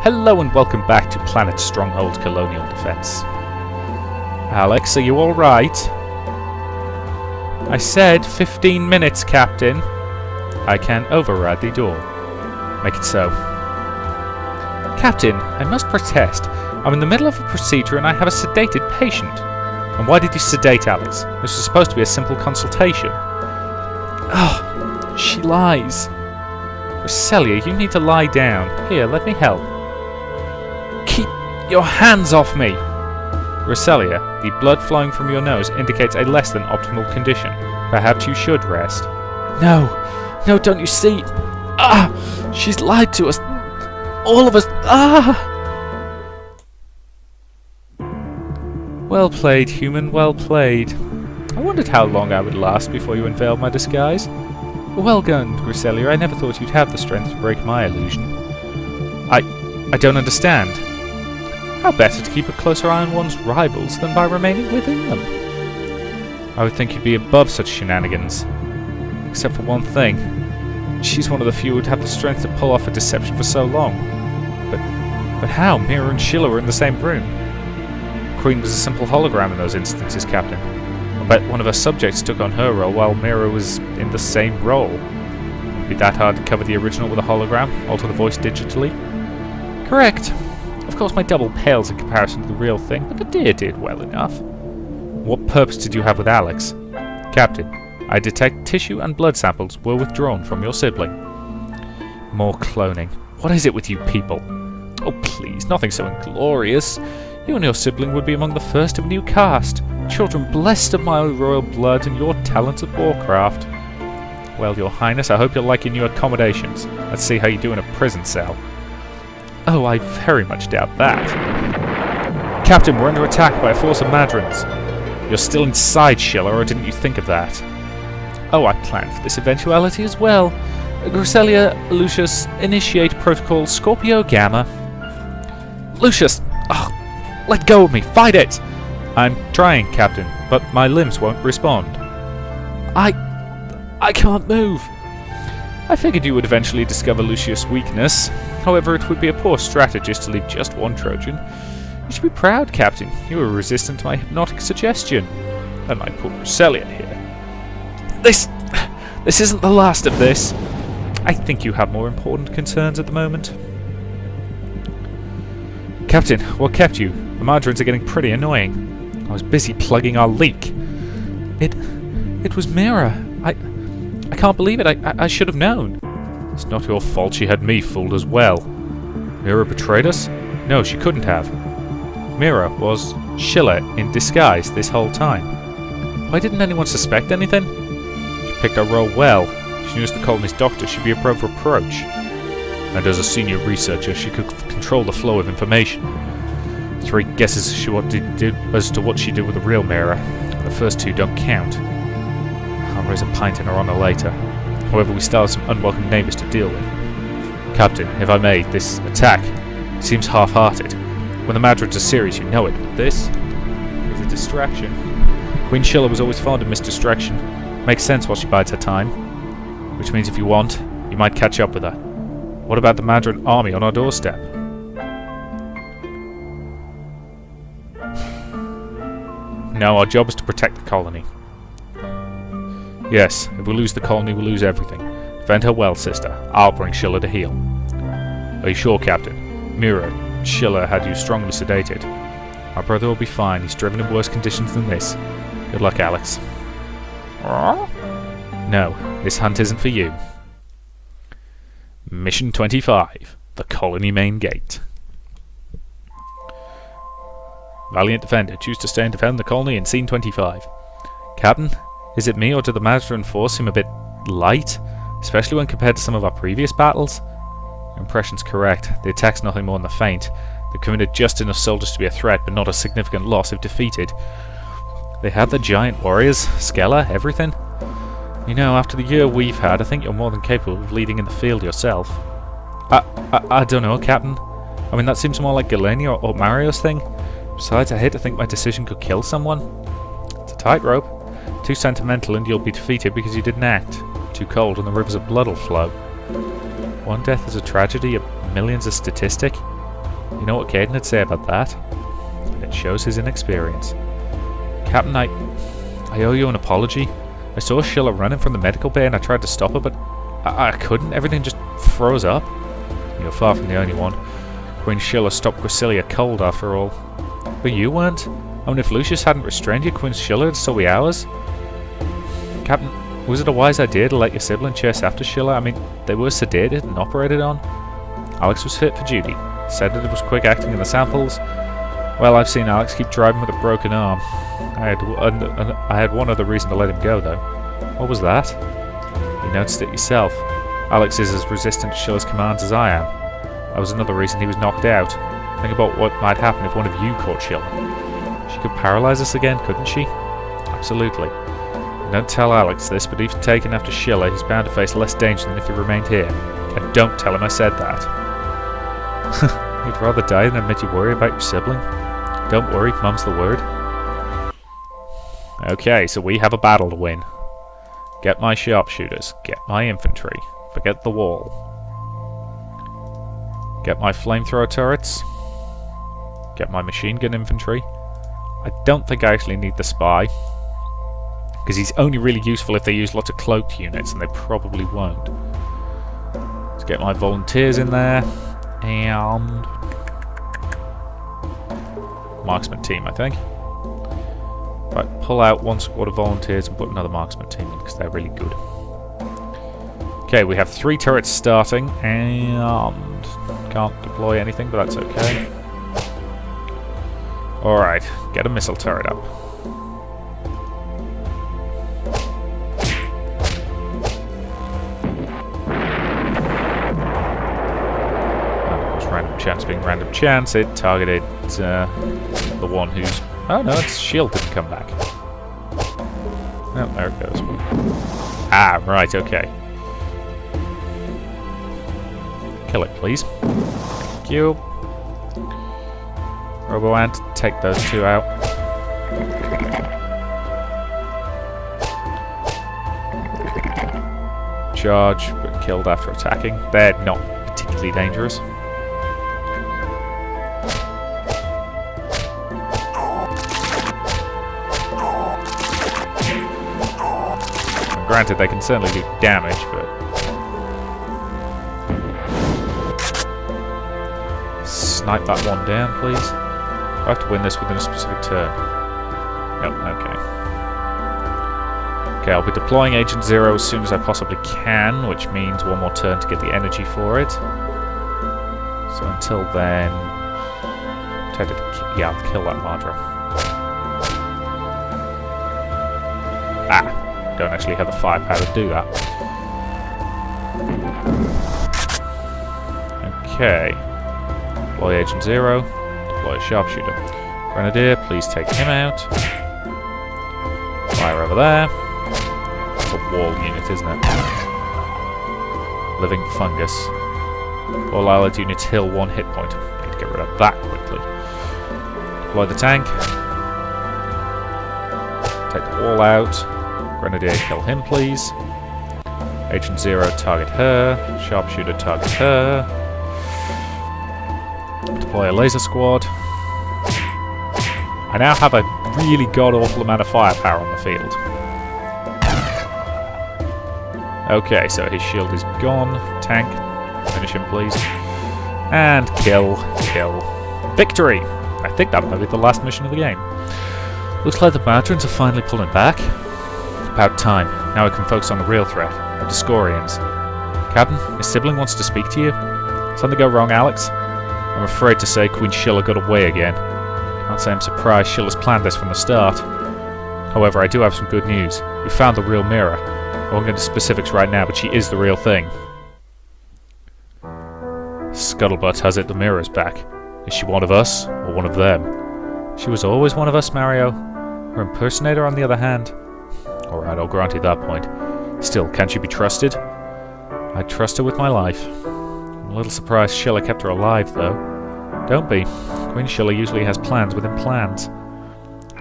Hello and welcome back to Planet Stronghold Colonial Defence. Alex, are you alright? I said 15 minutes, Captain. I can override the door. Make it so. Captain, I must protest. I'm in the middle of a procedure and I have a sedated patient. And why did you sedate Alex? This was supposed to be a simple consultation. Oh, she lies. Roselia, you need to lie down. Here, let me help. Keep your hands off me! Roselia, the blood flowing from your nose indicates a less than optimal condition. Perhaps you should rest. No, don't you see? She's lied to us. All of us. Well played, human, well played. I wondered how long I would last before you unveiled my disguise. Well done, Roselia. I never thought you'd have the strength to break my illusion. I don't understand. How better to keep a closer eye on one's rivals than by remaining within them? I would think you'd be above such shenanigans. Except for one thing. She's one of the few who'd have the strength to pull off a deception for so long. But how? Mira and Sheila were in the same room. Queen was a simple hologram in those instances, Captain. I bet one of her subjects took on her role while Mira was in the same role. It'd be that hard to cover the original with a hologram, alter the voice digitally? Correct. Of course my double pales in comparison to the real thing, but the dear did well enough. What purpose did you have with Alex? Captain, I detect tissue and blood samples were withdrawn from your sibling. More cloning. What is it with you people? Oh please, nothing so inglorious. You and your sibling would be among the first of a new caste. Children blessed of my royal blood and your talents at warcraft. Well, your highness, I hope you'll like your new accommodations. Let's see how you do in a prison cell. Oh, I very much doubt that. Captain, we're under attack by a force of Madrons. You're still inside, Sheila, or didn't you think of that? Oh, I planned for this eventuality as well. Roselia, Lucius, initiate protocol Scorpio Gamma. Lucius! Let go of me! Fight it! I'm trying, Captain, but my limbs won't respond. I can't move. I figured you would eventually discover Lucius' weakness. However, it would be a poor strategist to leave just one Trojan. You should be proud, Captain. You were resistant to my hypnotic suggestion. And my poor Roselia here. This isn't the last of this. I think you have more important concerns at the moment. Captain, what kept you? The Madrons are getting pretty annoying. I was busy plugging our leak. It was Mira. I can't believe it. I should have known. It's not your fault she had me fooled as well. Mira betrayed us? No, she couldn't have. Mira was Sheila in disguise this whole time. Why didn't anyone suspect anything? She picked her role well. She knew as the colony's doctor she'd be above reproach. And as a senior researcher, she could control the flow of information. 3 guesses as to what she did with the real Mira. The first 2 don't count. I'll raise a pint in her honour later. However, we still have some unwelcome neighbours to deal with. Captain, if I may, this attack seems half-hearted. When the Madrons are serious, you know it, but this is a distraction. Queen Sheila was always fond of misdistraction. Makes sense while she bides her time. Which means if you want, you might catch up with her. What about the Madron army on our doorstep? No, our job is to protect the colony. Yes, if we lose the colony, we'll lose everything. Defend her well, sister. I'll bring Sheila to heel. Are you sure, Captain? Mira, Sheila had you strongly sedated. Our brother will be fine. He's driven in worse conditions than this. Good luck, Alex. No, this hunt isn't for you. Mission 25. The Colony Main Gate. Valiant defender. Choose to stay and defend the colony in Scene 25. Captain? Is it me, or do the Madron force seem a bit light? Especially when compared to some of our previous battles? Your impression's correct. The attack's nothing more than a feint. They've committed just enough soldiers to be a threat, but not a significant loss if defeated. They had the giant warriors, Skella, everything. You know, after the year we've had, I think you're more than capable of leading in the field yourself. I don't know, Captain. I mean, that seems more like Galenia or Mario's thing. Besides, I hate to think my decision could kill someone. It's a tightrope. Too sentimental and you'll be defeated because you didn't act. Too cold and the rivers of blood will flow. One death is a tragedy, a million's a statistic. You know what Caden would say about that? It shows his inexperience. Captain, I owe you an apology. I saw Sheila running from the medical bay and I tried to stop her, but I couldn't. Everything just froze up. You're far from the only one. Queen Sheila stopped Grisilia cold after all. But you weren't. I mean, if Lucius hadn't restrained you, Queen Sheila would still be ours. Captain, was it a wise idea to let your sibling chase after Sheila? I mean, they were sedated and operated on. Alex was fit for duty. Said that it was quick acting in the samples. Well, I've seen Alex keep driving with a broken arm. I had one other reason to let him go, though. What was that? You noticed it yourself. Alex is as resistant to Sheila's commands as I am. That was another reason he was knocked out. Think about what might happen if one of you caught Sheila. She could paralyze us again, couldn't she? Absolutely. Don't tell Alex this, but if taken after Sheila, he's bound to face less danger than if he remained here. And don't tell him I said that. You'd rather die than admit you worry about your sibling? Don't worry, Mum's the word. Okay, so we have a battle to win. Get my sharpshooters. Get my infantry. Forget the wall. Get my flamethrower turrets. Get my machine gun infantry. I don't think I actually need the spy, because he's only really useful if they use lots of cloaked units, and they probably won't. Let's get my volunteers in there. And marksman team, I think. Right, pull out one squad of volunteers and put another marksman team in, because they're really good. Okay, we have 3 turrets starting, and can't deploy anything, but that's okay. Alright, get a missile turret up. Random chance being random chance, it targeted the one who's... Oh no, its shield didn't come back. Oh, there it goes. Ah, right, okay. Kill it, please. Thank you. Robo-Ant, take those 2 out. Charge, but killed after attacking. They're not particularly dangerous. Granted, they can certainly do damage, but... Snipe that one down, please. I have to win this within a specific turn. Nope, okay. Okay, I'll be deploying Agent Zero as soon as I possibly can, which means one more turn to get the energy for it. So until then... Yeah, I'll kill that Madra. Ah! Don't actually have the firepower to do that. Okay. Deploy Agent Zero. Deploy a sharpshooter. Grenadier, please take him out. Fire over there. It's a wall unit, isn't it? Living fungus. All allied units heal 1 hit point. Need to get rid of that quickly. Deploy the tank. Take the wall out. Grenadier, kill him, please. Agent Zero, target her. Sharpshooter, target her. Deploy a laser squad. I now have a really god-awful amount of firepower on the field. Okay, so his shield is gone. Tank, finish him, please. And kill, kill. Victory! I think that might be the last mission of the game. Looks like the Madrons are finally pulling back. About time. Now I can focus on the real threat, the Discorians. Captain, his sibling wants to speak to you. Something go wrong, Alex? I'm afraid to say Queen Sheila got away again. Can't say I'm surprised Sheila's planned this from the start. However, I do have some good news. We found the real mirror. I won't get into specifics right now, but she is the real thing. Scuttlebutt has it the mirror's back. Is she one of us, or one of them? She was always one of us, Mario. Her impersonator, on the other hand. Alright, I'll grant you that point. Still, can she be trusted? I'd trust her with my life. I'm a little surprised Sheila kept her alive, though. Don't be. Queen Sheila usually has plans within plans.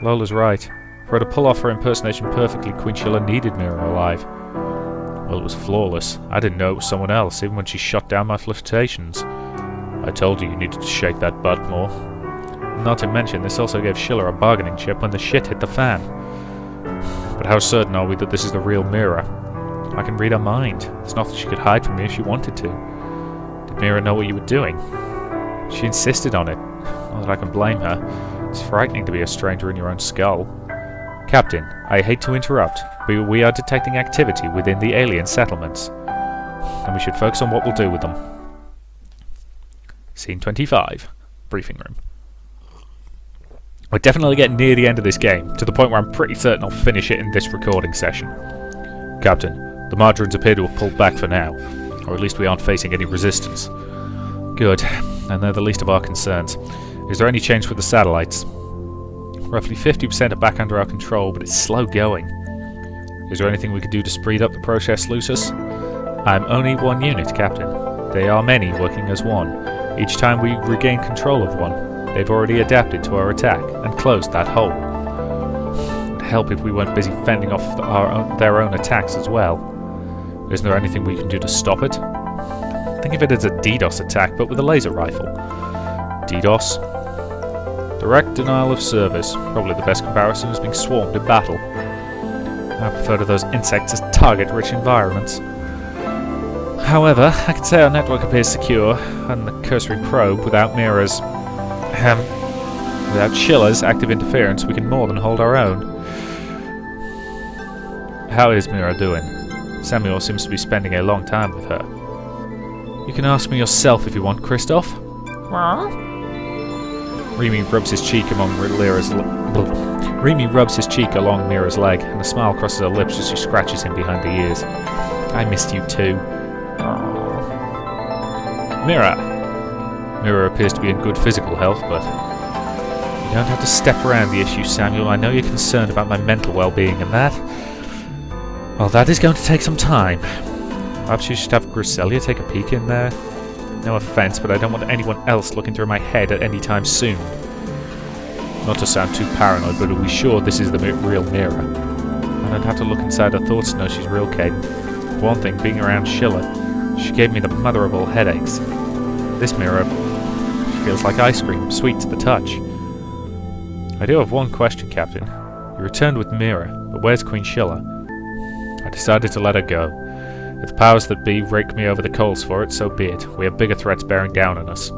Lola's right. For her to pull off her impersonation perfectly, Queen Sheila needed Mira alive. Well, it was flawless. I didn't know it was someone else, even when she shot down my flirtations. I told you needed to shake that butt more. Not to mention, this also gave Schiller a bargaining chip when the shit hit the fan. But how certain are we that this is the real Mira? I can read her mind. There's nothing she could hide from me if she wanted to. Did Mira know what you were doing? She insisted on it. Not that I can blame her. It's frightening to be a stranger in your own skull. Captain, I hate to interrupt, but we are detecting activity within the alien settlements. And we should focus on what we'll do with them. Scene 25. Briefing room. We're definitely getting near the end of this game, to the point where I'm pretty certain I'll finish it in this recording session. Captain, the Margarines appear to have pulled back for now, or at least we aren't facing any resistance. Good, and they're the least of our concerns. Is there any change with the satellites? Roughly 50% are back under our control, but it's slow going. Is there anything we could do to speed up the process, Lucis? I'm only one unit, Captain. They are many working as one. Each time we regain control of one, they've already adapted to our attack and closed that hole. It'd help if we weren't busy fending off their own attacks as well. Isn't there anything we can do to stop it? Think of it as a DDoS attack, but with a laser rifle. DDoS? Direct denial of service. Probably the best comparison is being swarmed in battle. I prefer to those insects as target-rich environments. However, I can say our network appears secure, and the cursory probe, without Mira's... without Schiller's active interference, we can more than hold our own. How is Mira doing? Samuel seems to be spending a long time with her. You can ask me yourself if you want, Christoph. Remy rubs his cheek along Mira's leg, and a smile crosses her lips as she scratches him behind the ears. I missed you too. Mira! Mira appears to be in good physical health, but... You don't have to step around the issue, Samuel. I know you're concerned about my mental well-being, and that... Well, that is going to take some time. Perhaps you should have Griselia take a peek in there. No offence, but I don't want anyone else looking through my head at any time soon. Not to sound too paranoid, but are we sure this is the real Mira? And I'd have to look inside her thoughts to know she's real, Caden. For one thing, being around Schiller, she gave me the mother of all headaches. This Mira, she feels like ice cream, sweet to the touch. I do have one question, Captain. You returned with Mira, but where's Queen Schiller? I decided to let her go. If the powers that be rake me over the coals for it, so be it. We have bigger threats bearing down on us.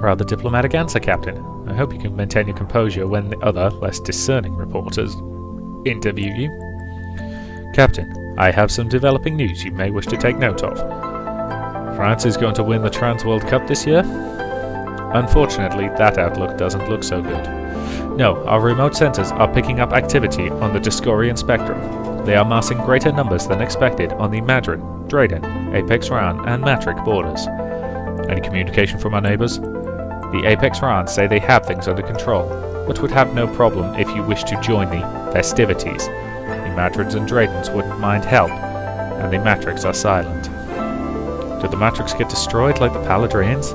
Rather diplomatic answer, Captain. I hope you can maintain your composure when the other, less discerning reporters interview you. Captain, I have some developing news you may wish to take note of. France is going to win the Trans World Cup this year? Unfortunately, that outlook doesn't look so good. No, our remote sensors are picking up activity on the Discorian spectrum. They are massing greater numbers than expected on the Madron, Drayden, Apex Ran, and Matric borders. Any communication from our neighbours? The Apex Ran say they have things under control, but would have no problem if you wish to join the festivities. The Madrons and Draydens wouldn't mind help, and the Matrix are silent. Did the Matrix get destroyed like the Paladrians?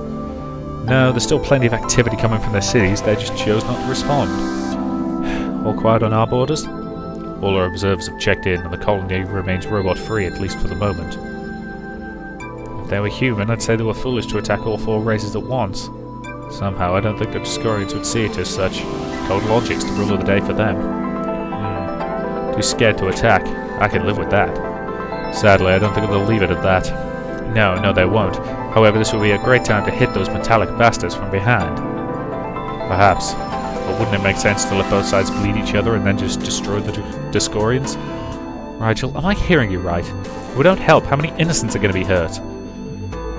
No, there's still plenty of activity coming from their cities, they just chose not to respond. All quiet on our borders? All our observers have checked in, and the colony remains robot-free, at least for the moment. If they were human, I'd say they were foolish to attack all four races at once. Somehow, I don't think the Discorians would see it as such. Cold logic's the rule of the day for them. Too scared to attack. I can live with that. Sadly, I don't think they'll leave it at that. No, they won't. However, this will be a great time to hit those metallic bastards from behind. Perhaps. But wouldn't it make sense to let both sides bleed each other and then just destroy the Discorians? Rigel, am I hearing you right? If we don't help, how many innocents are going to be hurt?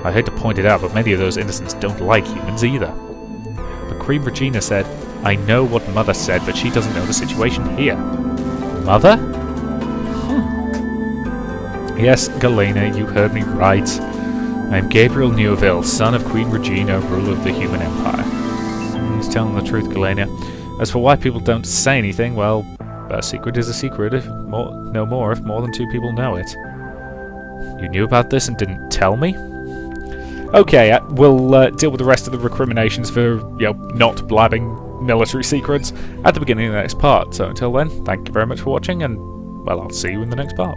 I hate to point it out, but many of those innocents don't like humans either. But Queen Regina said, I know what Mother said, but she doesn't know the situation here. Mother? Yes, Galena, you heard me right. I am Gabriel Neuville, son of Queen Regina, ruler of the human empire. He's telling the truth, Galena. As for why people don't say anything, well, a secret is a secret, no more if more than two people know it. You knew about this and didn't tell me? Okay, we'll deal with the rest of the recriminations for, not blabbing military secrets at the beginning of the next part. So until then, thank you very much for watching, and, well, I'll see you in the next part.